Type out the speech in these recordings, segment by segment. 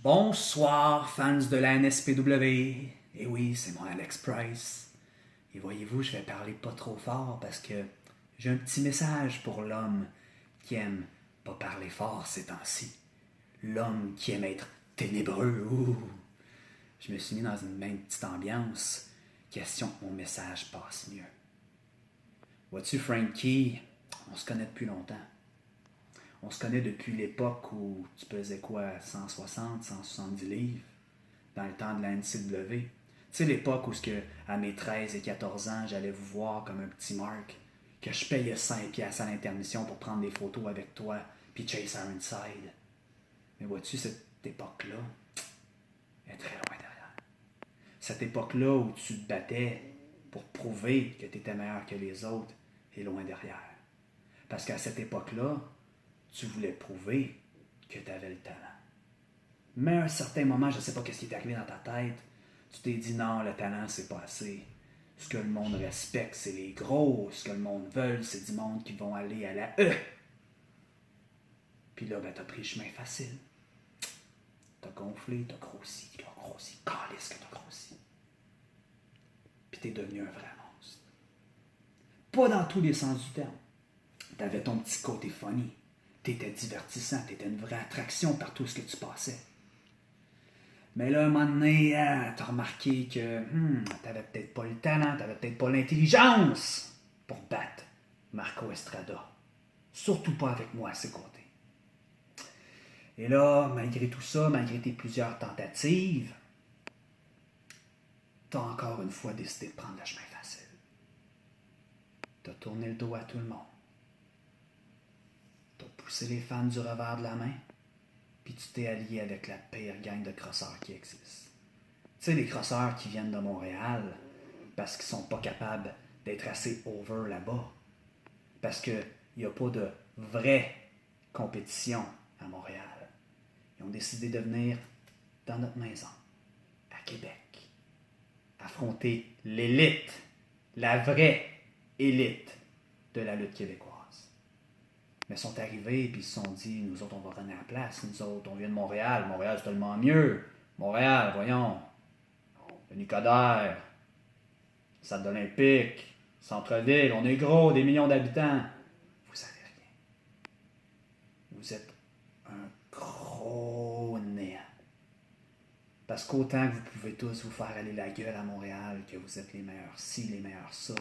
Bonsoir, fans de la NSPW. Et oui, c'est moi, Alex Price. Et voyez-vous, je vais parler pas trop fort parce que j'ai un petit message pour l'homme qui aime pas parler fort ces temps-ci. L'homme qui aime être ténébreux. Ouh. Je me suis mis dans une même petite ambiance, question que mon message passe mieux. Vois-tu, Frankie, on se connaît depuis longtemps. On se connaît depuis l'époque où tu pesais quoi, 160, 170 livres, dans le temps de la NCW. Tu sais, l'époque où, à mes 13 et 14 ans, j'allais vous voir comme un petit Mark, que je payais 5 piastres à l'intermission pour prendre des photos avec toi, puis Chase Ironside. Mais vois-tu, cette époque-là est très loin derrière. Cette époque-là où tu te battais pour prouver que tu étais meilleur que les autres est loin derrière. Parce qu'à cette époque-là, tu voulais prouver que tu avais le talent. Mais à un certain moment, je ne sais pas ce qui est arrivé dans ta tête, tu t'es dit non, le talent, c'est pas assez. Ce que le monde respecte, c'est les gros. Ce que le monde veut, c'est du monde qui vont aller à la E. Puis là, t'as pris le chemin facile. T'as gonflé, t'as grossi, calisse que t'as grossi. Puis t'es devenu un vrai monstre. Pas dans tous les sens du terme. T'avais ton petit côté funny. T'étais divertissant, t'étais une vraie attraction par tout ce que tu passais. Mais là, un moment donné, t'as remarqué que t'avais peut-être pas le talent, t'avais peut-être pas l'intelligence pour battre Marco Estrada. Surtout pas avec moi à ses côtés. Et là, malgré tout ça, malgré tes plusieurs tentatives, t'as encore une fois décidé de prendre le chemin facile. T'as tourné le dos à tout le monde. T'as poussé les fans du revers de la main, puis tu t'es allié avec la pire gang de crosseurs qui existe. Tu sais, les crosseurs qui viennent de Montréal parce qu'ils sont pas capables d'être assez over là-bas. Parce qu'il n'y a pas de vraie compétition à Montréal. Ils ont décidé de venir dans notre maison, à Québec, affronter l'élite, la vraie élite de la lutte québécoise. Mais ils sont arrivés et ils se sont dit, nous autres, on va runner à la place. Nous autres, on vient de Montréal. Montréal, c'est tellement mieux. Montréal, voyons. Le Nicodère, Stade olympique, centre-ville, on est gros, des millions d'habitants. Vous savez rien. Vous êtes un gros néant. Parce qu'autant que vous pouvez tous vous faire aller la gueule à Montréal, que vous êtes les meilleurs ci, les meilleurs ça.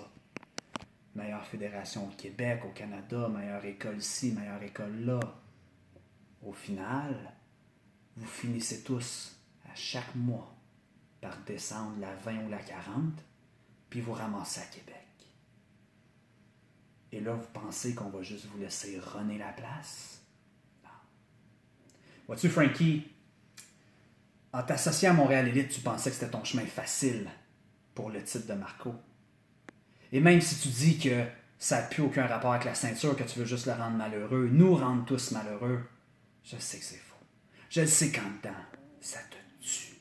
Meilleure fédération au Québec, au Canada, meilleure école ci, meilleure école là. Au final, vous finissez tous, à chaque mois, par descendre la 20 ou la 40, puis vous ramassez à Québec. Et là, vous pensez qu'on va juste vous laisser runner la place? Non. Vois-tu, Frankie, en t'associant à Montréal Elite, tu pensais que c'était ton chemin facile pour le titre de Marco. Et même si tu dis que ça n'a plus aucun rapport avec la ceinture, que tu veux juste le rendre malheureux, nous rendre tous malheureux, je sais que c'est faux. Je le sais qu'en dedans, ça te tue.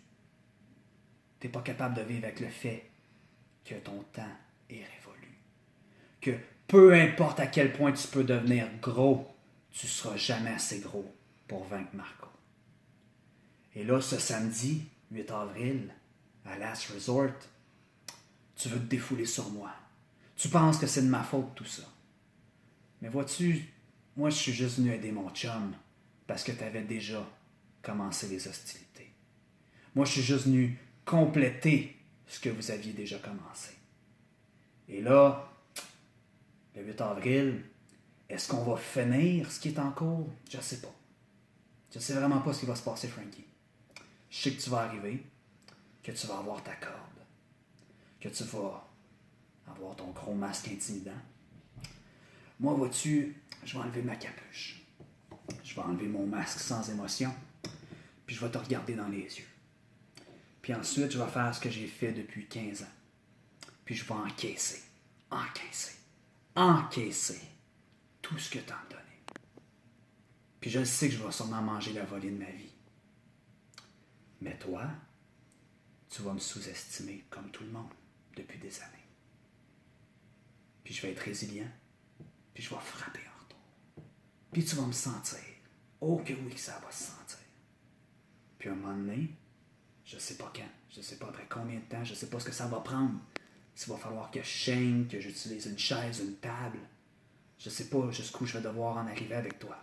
Tu n'es pas capable de vivre avec le fait que ton temps est révolu. Que peu importe à quel point tu peux devenir gros, tu ne seras jamais assez gros pour vaincre Marco. Et là, ce samedi, 8 avril, à Last Resort, tu veux te défouler sur moi. Tu penses que c'est de ma faute tout ça. Mais vois-tu, moi je suis juste venu aider mon chum parce que tu avais déjà commencé les hostilités. Moi je suis juste venu compléter ce que vous aviez déjà commencé. Et là, le 8 avril, est-ce qu'on va finir ce qui est en cours? Je ne sais pas. Je ne sais vraiment pas ce qui va se passer, Frankie. Je sais que tu vas arriver, que tu vas avoir ta corde, que tu vas avoir ton gros masque intimidant. Moi, vois-tu, je vais enlever ma capuche. Je vais enlever mon masque sans émotion, puis je vais te regarder dans les yeux. Puis ensuite, je vais faire ce que j'ai fait depuis 15 ans. Puis je vais encaisser tout ce que tu as me donné. Puis je sais que je vais sûrement manger la volée de ma vie. Mais toi, tu vas me sous-estimer comme tout le monde depuis des années. Puis je vais être résilient, puis je vais frapper en retour. Puis tu vas me sentir. Oh que oui que ça va se sentir. Puis un moment donné, je sais pas quand, je sais pas après combien de temps, je sais pas ce que ça va prendre. S'il va falloir que je chaîne, que j'utilise une chaise, une table. Je sais pas jusqu'où je vais devoir en arriver avec toi.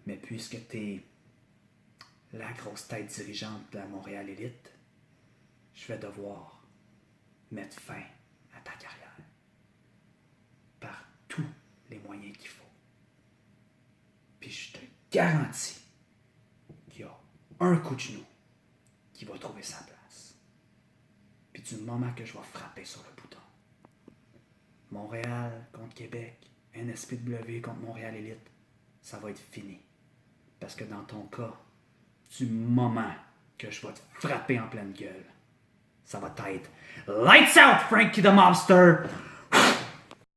Mais puisque tu es la grosse tête dirigeante de la Montréal Élite, je vais devoir mettre fin à ta carrière. Par tous les moyens qu'il faut. Puis je te garantis qu'il y a un coup de genou qui va trouver sa place. Puis du moment que je vais frapper sur le bouton, Montréal contre Québec, NSPW contre Montréal Élite, ça va être fini. Parce que dans ton cas, du moment que je vais te frapper en pleine gueule, ça va être Lights out, Frankie the Mobster!